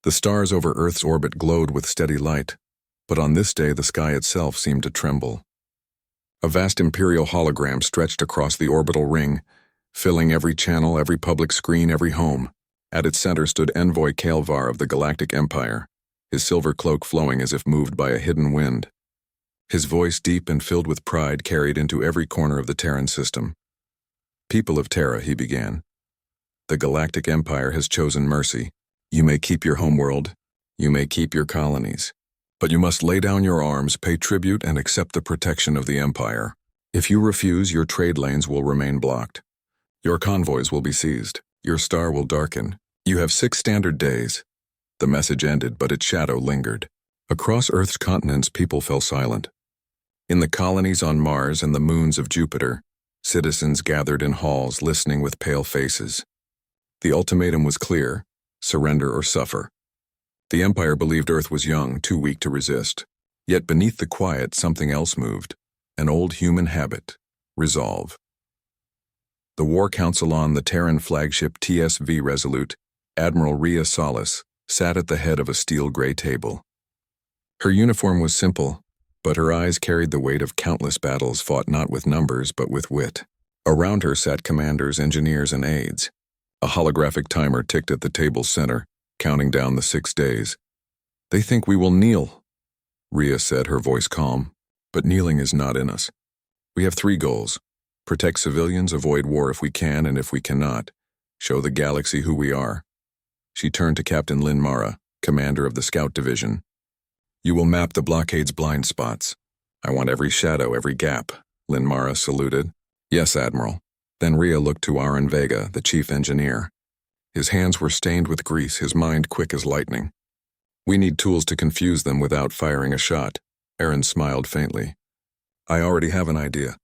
The stars over Earth's orbit glowed with steady light, but on this day the sky itself seemed to tremble. A vast imperial hologram stretched across the orbital ring, filling every channel, every public screen, every home. At its center stood Envoy Kael'var of the Galactic Empire, his silver cloak flowing as if moved by a hidden wind. His voice, deep and filled with pride, carried into every corner of the Terran system. "People of Terra," he began, "the Galactic Empire has chosen mercy. You may keep your homeworld, you may keep your colonies, but you must lay down your arms, pay tribute, and accept the protection of the Empire. If you refuse, your trade lanes will remain blocked. Your convoys will be seized. Your star will darken. You have 6 standard days." The message ended, but its shadow lingered. Across Earth's continents, people fell silent. In the colonies on Mars and the moons of Jupiter, citizens gathered in halls, listening with pale faces. The ultimatum was clear: surrender or suffer. The Empire believed Earth was young, too weak to resist. Yet beneath the quiet, something else moved. An old human habit: resolve. The War Council on the Terran flagship TSV Resolute, Admiral Rhea Salas, sat at the head of a steel-gray table. Her uniform was simple, but her eyes carried the weight of countless battles fought not with numbers but with wit. Around her sat commanders, engineers, and aides. A holographic timer ticked at the table's center, counting down the 6 days. "They think we will kneel," Rhea said, her voice calm. "But kneeling is not in us. We have 3 goals: protect civilians, avoid war if we can, and if we cannot, show the galaxy who we are." She turned to Captain Lin Mara, commander of the Scout Division. "You will map the blockade's blind spots. I want every shadow, every gap." Lin Mara saluted. "Yes, Admiral." Then Rhea looked to Aaron Vega, the chief engineer. His hands were stained with grease, his mind quick as lightning. "We need tools to confuse them without firing a shot." Aaron smiled faintly. "I already have an idea.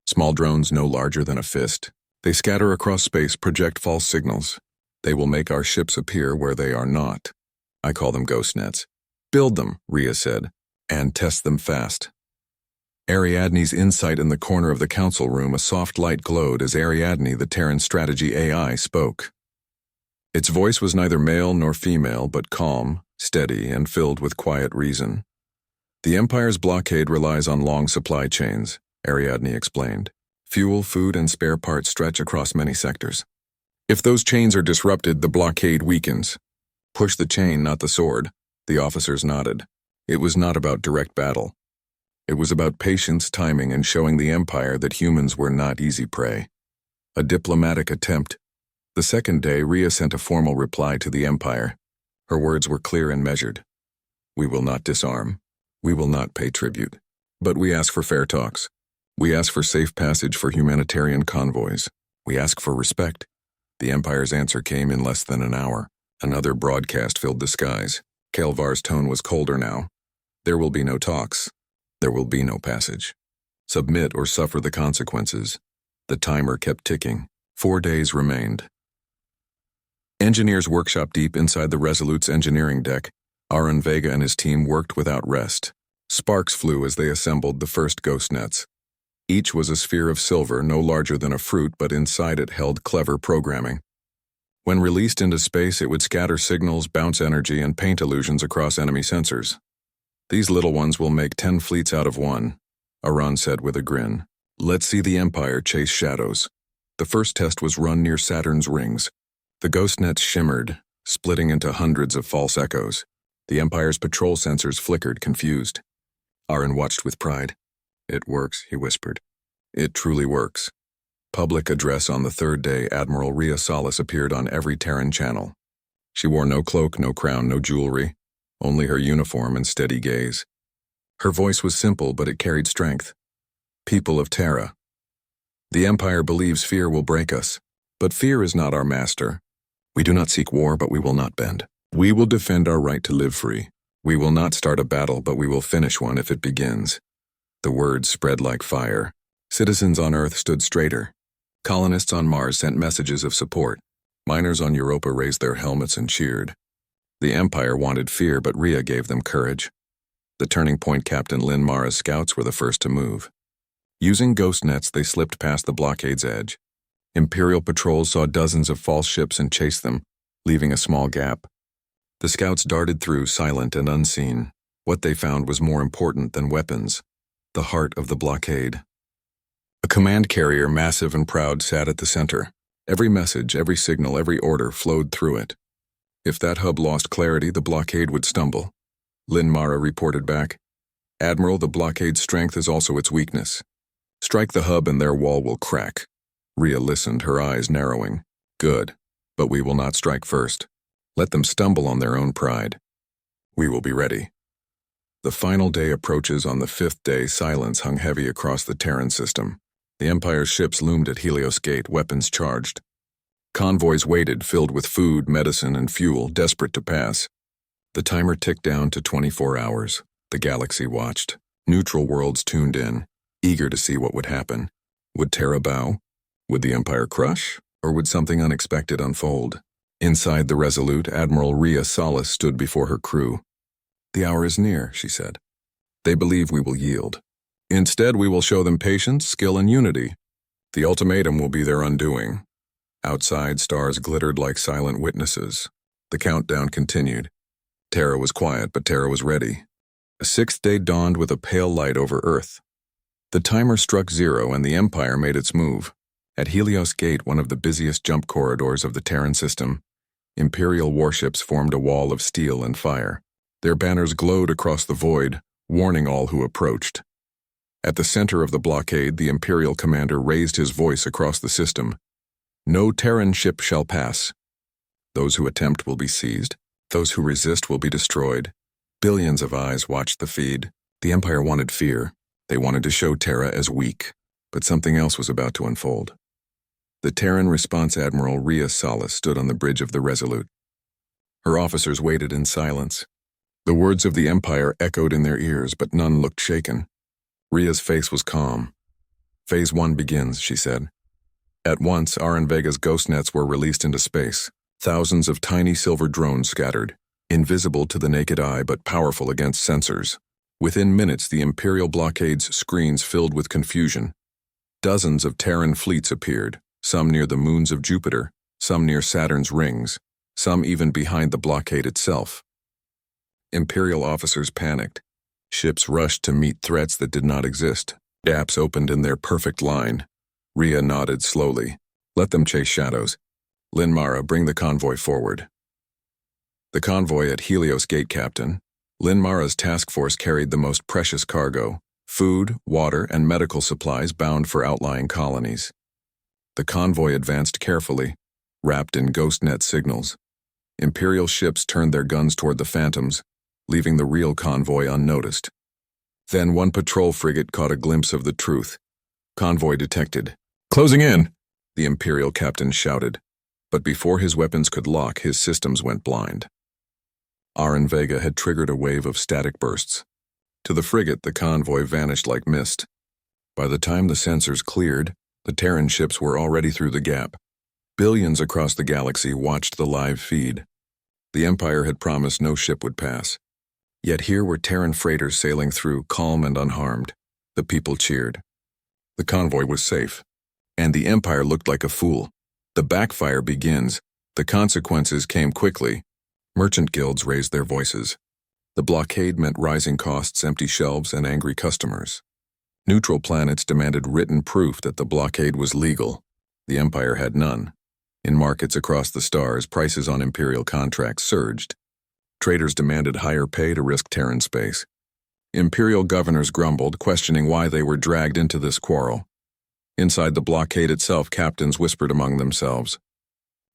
Small drones no larger than a fist. They scatter across space, project false signals. They will make our ships appear where they are not. I call them ghost nets." "Build them," Rhea said, "and test them fast." Ariadne's insight in the corner of the council room, a soft light glowed as Ariadne, the Terran strategy AI, spoke. Its voice was neither male nor female, but calm, steady, and filled with quiet reason. "The Empire's blockade relies on long supply chains," Ariadne explained. "Fuel, food, and spare parts stretch across many sectors. If those chains are disrupted, the blockade weakens. Push the chain, not the sword." The officers nodded. It was not about direct battle. It was about patience, timing, and showing the Empire that humans were not easy prey. A diplomatic attempt. The second day, Rhea sent a formal reply to the Empire. Her words were clear and measured. "We will not disarm. We will not pay tribute. But we ask for fair talks. We ask for safe passage for humanitarian convoys. We ask for respect." The Empire's answer came in less than an hour. Another broadcast filled the skies. Kael'var's tone was colder now. "There will be no talks. There will be no passage. Submit or suffer the consequences." The timer kept ticking. 4 days remained. Engineers workshop deep inside the Resolute's engineering deck. Aaron Vega and his team worked without rest. Sparks flew as they assembled the first ghost nets. Each was a sphere of silver, no larger than a fruit, but inside it held clever programming. When released into space, it would scatter signals, bounce energy, and paint illusions across enemy sensors. "These little ones will make 10 fleets out of one," Aaron said with a grin. "Let's see the Empire chase shadows." The first test was run near Saturn's rings. The ghost nets shimmered, splitting into hundreds of false echoes. The Empire's patrol sensors flickered, confused. Aaron watched with pride. "It works," he whispered. "It truly works." Public address on the 3rd day, Admiral Rhea Salas appeared on every Terran channel. She wore no cloak, no crown, no jewelry, only her uniform and steady gaze. Her voice was simple, but it carried strength. "People of Terra, the Empire believes fear will break us, but fear is not our master. We do not seek war, but we will not bend. We will defend our right to live free. We will not start a battle, but we will finish one if it begins." The words spread like fire. Citizens on Earth stood straighter. Colonists on Mars sent messages of support. Miners on Europa raised their helmets and cheered. The Empire wanted fear, but Rhea gave them courage. The turning point Captain Lin Mara's scouts were the first to move. Using ghost nets, they slipped past the blockade's edge. Imperial patrols saw dozens of false ships and chased them, leaving a small gap. The scouts darted through, silent and unseen. What they found was more important than weapons: the heart of the blockade. A command carrier, massive and proud, sat at the center. Every message, every signal, every order flowed through it. If that hub lost clarity, the blockade would stumble. Lin Mara reported back, "Admiral, the blockade's strength is also its weakness. Strike the hub and their wall will crack." Rhea listened, her eyes narrowing. "Good, but we will not strike first. Let them stumble on their own pride. We will be ready." The final day approaches. On the fifth day, silence hung heavy across the Terran system. The Empire's ships loomed at Helios Gate, weapons charged. Convoys waited, filled with food, medicine, and fuel, desperate to pass. The timer ticked down to 24 hours. The galaxy watched. Neutral worlds tuned in, eager to see what would happen. Would Terra bow? Would the Empire crush? Or would something unexpected unfold? Inside the Resolute, Admiral Rhea Salas stood before her crew. "The hour is near," she said. "They believe we will yield. Instead, we will show them patience, skill, and unity. The ultimatum will be their undoing." Outside, stars glittered like silent witnesses. The countdown continued. Terra was quiet, but Terra was ready. A sixth day dawned with a pale light over Earth. The timer struck 0 and the Empire made its move. At Helios Gate, one of the busiest jump corridors of the Terran system, Imperial warships formed a wall of steel and fire. Their banners glowed across the void, warning all who approached. At the center of the blockade, the Imperial commander raised his voice across the system. "No Terran ship shall pass. Those who attempt will be seized. Those who resist will be destroyed." Billions of eyes watched the feed. The Empire wanted fear. They wanted to show Terra as weak. But something else was about to unfold. The Terran Response Admiral Rhea Salas stood on the bridge of the Resolute. Her officers waited in silence. The words of the Empire echoed in their ears, but none looked shaken. Rhea's face was calm. "Phase 1 begins," she said. At once, Aran Vega's ghost nets were released into space. Thousands of tiny silver drones scattered, invisible to the naked eye but powerful against sensors. Within minutes, the Imperial blockade's screens filled with confusion. Dozens of Terran fleets appeared, some near the moons of Jupiter, some near Saturn's rings, some even behind the blockade itself. Imperial officers panicked. Ships rushed to meet threats that did not exist. Gaps opened in their perfect line. Rhea nodded slowly. "Let them chase shadows. Lin Mara, bring the convoy forward." The convoy at Helios Gate, Captain. Lin Mara's task force carried the most precious cargo: food, water, and medical supplies bound for outlying colonies. The convoy advanced carefully, wrapped in ghost net signals. Imperial ships turned their guns toward the phantoms, leaving the real convoy unnoticed. Then one patrol frigate caught a glimpse of the truth. "Convoy detected. Closing in!" the Imperial captain shouted. But before his weapons could lock, his systems went blind. Aran Vega had triggered a wave of static bursts. To the frigate, the convoy vanished like mist. By the time the sensors cleared, the Terran ships were already through the gap. Billions across the galaxy watched the live feed. The Empire had promised no ship would pass. Yet here were Terran freighters sailing through, calm and unharmed. The people cheered. The convoy was safe. And the Empire looked like a fool. The backfire begins. The consequences came quickly. Merchant guilds raised their voices. The blockade meant rising costs, empty shelves, and angry customers. Neutral planets demanded written proof that the blockade was legal. The Empire had none. In markets across the stars, prices on Imperial contracts surged. Traders demanded higher pay to risk Terran space. Imperial governors grumbled, questioning why they were dragged into this quarrel. Inside the blockade itself, captains whispered among themselves.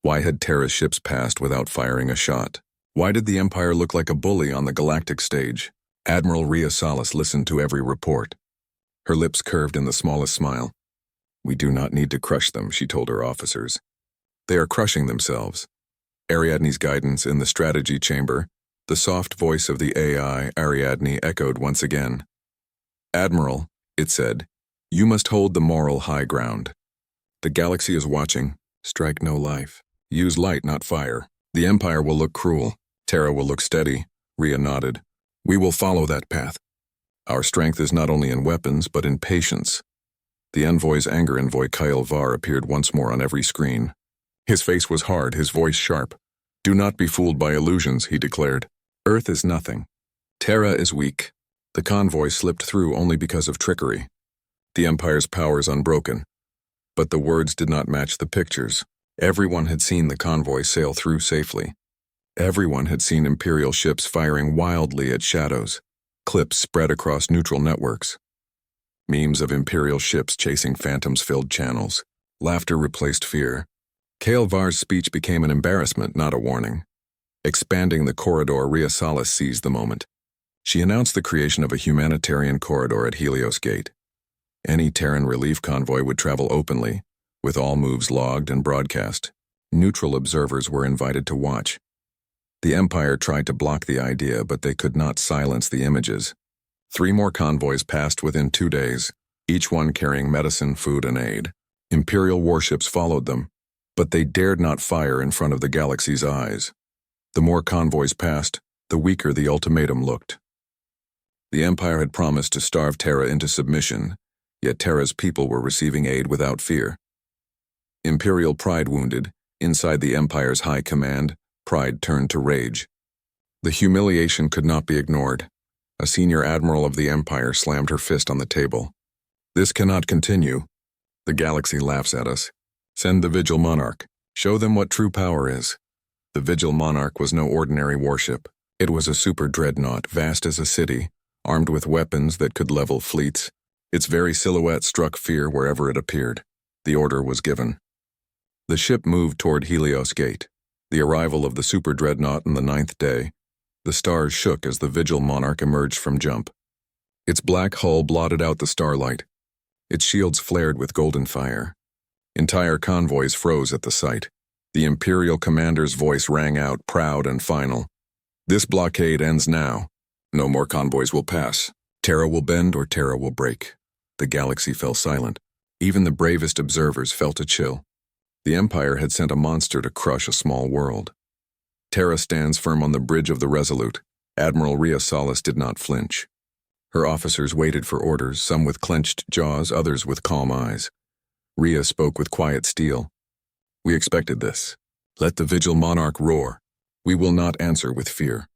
Why had Terra's ships passed without firing a shot? Why did the Empire look like a bully on the Galactic stage? Admiral Rhea Salas listened to every report. Her lips curved in the smallest smile. "We do not need to crush them," she told her officers. "They are crushing themselves." Ariadne's guidance in the strategy chamber. The soft voice of the AI, Ariadne, echoed once again. "Admiral," it said, "you must hold the moral high ground. The galaxy is watching. Strike no life. Use light, not fire. The Empire will look cruel. Terra will look steady." Rhea nodded. "We will follow that path. Our strength is not only in weapons, but in patience." The envoy's anger envoy Kyle Var appeared once more on every screen. His face was hard, his voice sharp. Do not be fooled by illusions, he declared. Earth is nothing. Terra is weak. The convoy slipped through only because of trickery. The Empire's powers unbroken. But the words did not match the pictures. Everyone had seen the convoy sail through safely. Everyone had seen Imperial ships firing wildly at shadows. Clips spread across neutral networks. Memes of Imperial ships chasing phantoms-filled channels. Laughter replaced fear. Kale Var's speech became an embarrassment, not a warning. Expanding the corridor, Rhea Salas seized the moment. She announced the creation of a humanitarian corridor at Helios Gate. Any Terran relief convoy would travel openly, with all moves logged and broadcast. Neutral observers were invited to watch. The Empire tried to block the idea, but they could not silence the images. 3 more convoys passed within 2 days, each one carrying medicine, food, and aid. Imperial warships followed them, but they dared not fire in front of the galaxy's eyes. The more convoys passed, the weaker the ultimatum looked. The Empire had promised to starve Terra into submission, yet Terra's people were receiving aid without fear. Imperial pride wounded, inside the Empire's high command, pride turned to rage. The humiliation could not be ignored. A senior admiral of the Empire slammed her fist on the table. This cannot continue. The galaxy laughs at us. Send the Vigil Monarch. Show them what true power is. The Vigil Monarch was no ordinary warship. It was a super dreadnought, vast as a city, armed with weapons that could level fleets. Its very silhouette struck fear wherever it appeared. The order was given. The ship moved toward Helios Gate. The arrival of the super dreadnought on the 9th day. The stars shook as the Vigil Monarch emerged from jump. Its black hull blotted out the starlight. Its shields flared with golden fire. Entire convoys froze at the sight. The Imperial commander's voice rang out, proud and final. This blockade ends now. No more convoys will pass. Terra will bend or Terra will break. The galaxy fell silent. Even the bravest observers felt a chill. The Empire had sent a monster to crush a small world. Terra stands firm on the bridge of the Resolute. Admiral Rhea Salas did not flinch. Her officers waited for orders, some with clenched jaws, others with calm eyes. Rhea spoke with quiet steel. We expected this. Let the Vigil Monarch roar. We will not answer with fear.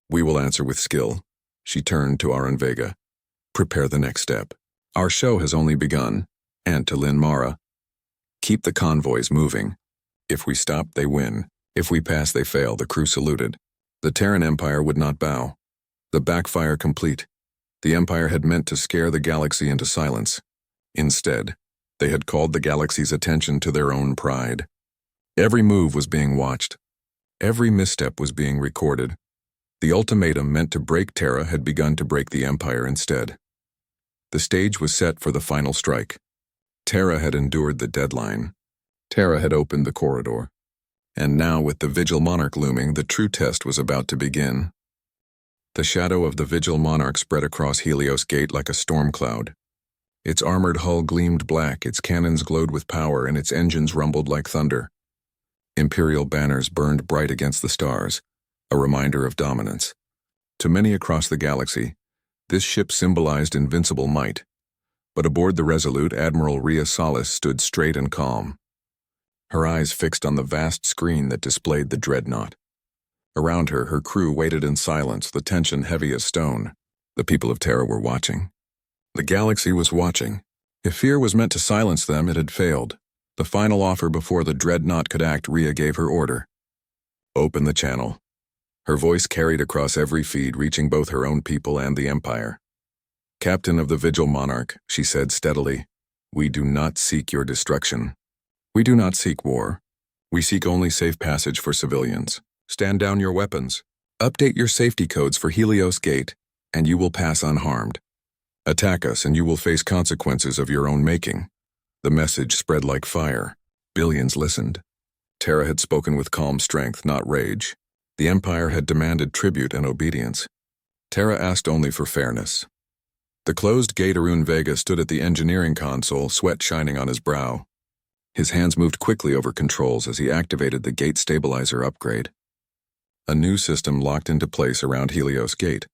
We will answer with skill. She turned to Aran Vega. Prepare the next step. Our show has only begun. And to Lin Mara. Keep the convoys moving. If we stop, they win. If we pass, they fail, the crew saluted. The Terran Empire would not bow. The backfire complete. The Empire had meant to scare the galaxy into silence. Instead, they had called the galaxy's attention to their own pride. Every move was being watched. Every misstep was being recorded. The ultimatum meant to break Terra had begun to break the Empire instead. The stage was set for the final strike. Terra had endured the deadline. Terra had opened the corridor. And now, with the Vigil Monarch looming, the true test was about to begin. The shadow of the Vigil Monarch spread across Helios Gate like a storm cloud. Its armored hull gleamed black, its cannons glowed with power, and its engines rumbled like thunder. Imperial banners burned bright against the stars, a reminder of dominance. To many across the galaxy, this ship symbolized invincible might. But aboard the Resolute, Admiral Rhea Salas stood straight and calm. Her eyes fixed on the vast screen that displayed the dreadnought. Around her, her crew waited in silence, the tension heavy as stone. The people of Terra were watching. The galaxy was watching. If fear was meant to silence them, it had failed. The final offer before the dreadnought could act, Rhea gave her order. Open the channel. Her voice carried across every feed, reaching both her own people and the Empire. Captain of the Vigil Monarch, she said steadily, we do not seek your destruction. We do not seek war. We seek only safe passage for civilians. Stand down your weapons. Update your safety codes for Helios Gate, and you will pass unharmed. Attack us and you will face consequences of your own making. The message spread like fire. Billions listened. Terra had spoken with calm strength, not rage. The Empire had demanded tribute and obedience. Terra asked only for fairness. The closed gate. Aran Vega stood at the engineering console, sweat shining on his brow. His hands moved quickly over controls as he activated the gate stabilizer upgrade. A new system locked into place around Helios Gate.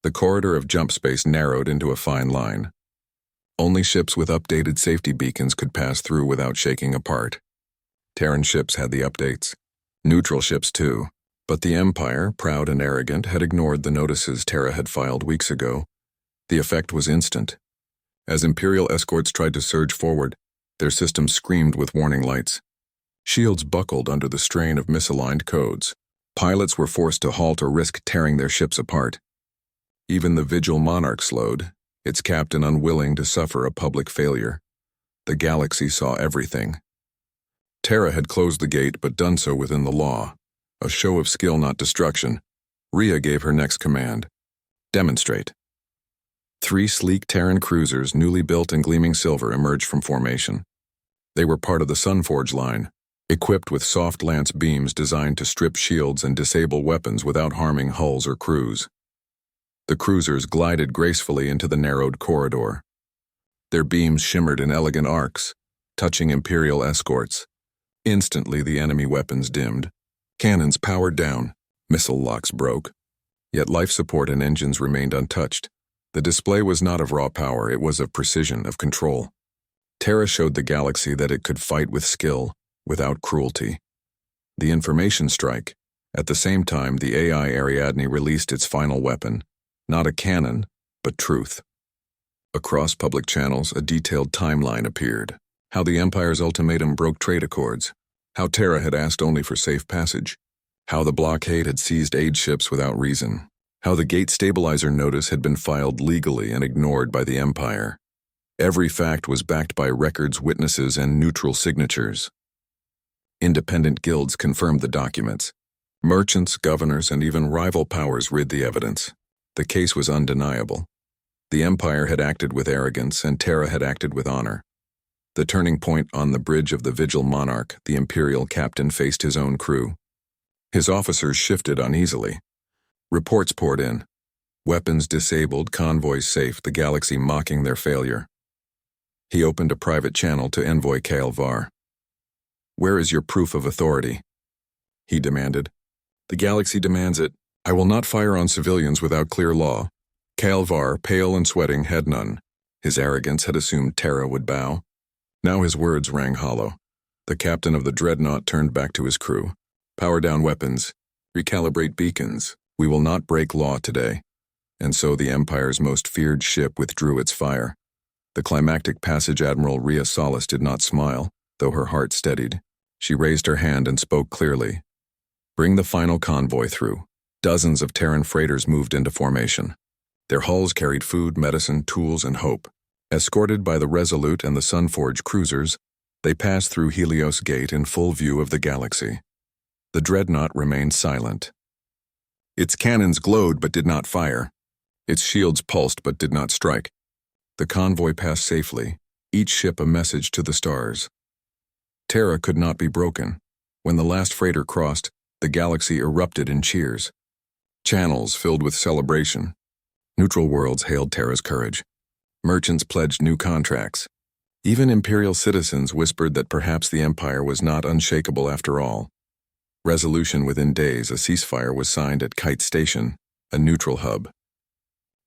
The corridor of jump space narrowed into a fine line. Only ships with updated safety beacons could pass through without shaking apart. Terran ships had the updates. Neutral ships too. But the Empire, proud and arrogant, had ignored the notices Terra had filed weeks ago. The effect was instant. As Imperial escorts tried to surge forward, their systems screamed with warning lights. Shields buckled under the strain of misaligned codes. Pilots were forced to halt or risk tearing their ships apart. Even the Vigil Monarch slowed, its captain unwilling to suffer a public failure. The galaxy saw everything. Terra had closed the gate but done so within the law. A show of skill, not destruction. Rhea gave her next command. Demonstrate. 3 sleek Terran cruisers, newly built in gleaming silver, emerged from formation. They were part of the Sunforge line, equipped with soft lance beams designed to strip shields and disable weapons without harming hulls or crews. The cruisers glided gracefully into the narrowed corridor. Their beams shimmered in elegant arcs, touching Imperial escorts. Instantly, the enemy weapons dimmed. Cannons powered down, missile locks broke. Yet life support and engines remained untouched. The display was not of raw power, it was of precision, of control. Terra showed the galaxy that it could fight with skill, without cruelty. The information strike. At the same time, the AI Ariadne released its final weapon. Not a cannon, but truth. Across public channels, a detailed timeline appeared. How the Empire's ultimatum broke trade accords. How Terra had asked only for safe passage. How the blockade had seized aid ships without reason. How the gate stabilizer notice had been filed legally and ignored by the Empire. Every fact was backed by records, witnesses, and neutral signatures. Independent guilds confirmed the documents. Merchants, governors, and even rival powers rid the evidence. The case was undeniable. The Empire had acted with arrogance, and Terra had acted with honor. The turning point: on the bridge of the Vigil Monarch, the Imperial captain faced his own crew. His officers shifted uneasily. Reports poured in. Weapons disabled, convoys safe, the galaxy mocking their failure. He opened a private channel to Envoy Kael'var. "Where is your proof of authority?" he demanded. "The galaxy demands it. I will not fire on civilians without clear law." Kael'var, pale and sweating, had none. His arrogance had assumed Terra would bow. Now his words rang hollow. The captain of the dreadnought turned back to his crew. "Power down weapons. Recalibrate beacons. We will not break law today." And so the Empire's most feared ship withdrew its fire. The climactic passage Admiral Rhea Solis did not smile, though her heart steadied. She raised her hand and spoke clearly. "Bring the final convoy through." Dozens of Terran freighters moved into formation. Their hulls carried food, medicine, tools, and hope. Escorted by the Resolute and the Sunforge cruisers, they passed through Helios Gate in full view of the galaxy. The dreadnought remained silent. Its cannons glowed but did not fire. Its shields pulsed but did not strike. The convoy passed safely, each ship a message to the stars. Terra could not be broken. When the last freighter crossed, the galaxy erupted in cheers. Channels filled with celebration. Neutral worlds hailed Terra's courage. Merchants pledged new contracts. Even Imperial citizens whispered that perhaps the Empire was not unshakable after all. Resolution: within days, a ceasefire was signed at Kite Station, a neutral hub.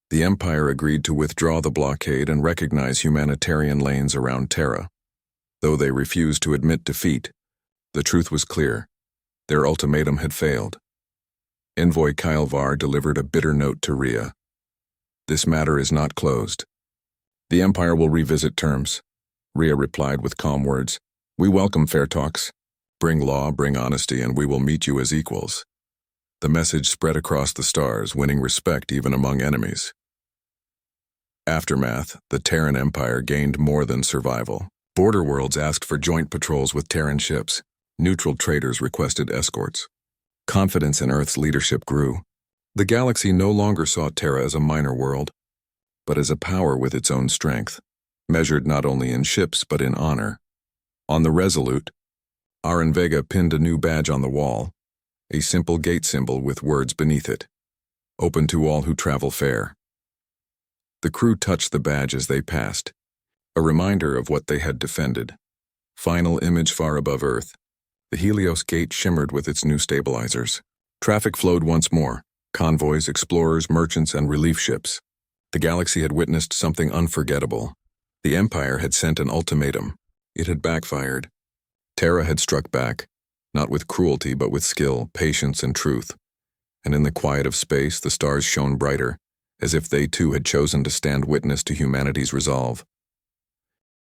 The Empire agreed to withdraw the blockade and recognize humanitarian lanes around Terra. Though they refused to admit defeat, the truth was clear. Their ultimatum had failed. Envoy Kael'var delivered a bitter note to Rhea. "This matter is not closed. The Empire will revisit terms." Rhea replied with calm words. "We welcome fair talks. Bring law, bring honesty, and we will meet you as equals." The message spread across the stars, winning respect even among enemies. Aftermath: the Terran Empire gained more than survival. Border worlds asked for joint patrols with Terran ships. Neutral traders requested escorts. Confidence in Earth's leadership grew. The galaxy no longer saw Terra as a minor world, but as a power with its own strength, measured not only in ships but in honor. On the Resolute, Aren Vega pinned a new badge on the wall, a simple gate symbol with words beneath it: "Open to all who travel fair." The crew touched the badge as they passed, a reminder of what they had defended. Final image far above Earth. The Helios Gate shimmered with its new stabilizers. Traffic flowed once more: convoys, explorers, merchants, and relief ships. The galaxy had witnessed something unforgettable. The Empire had sent an ultimatum. It had backfired. Terra had struck back, not with cruelty but with skill, patience, and truth. And in the quiet of space, the stars shone brighter, as if they too had chosen to stand witness to humanity's resolve.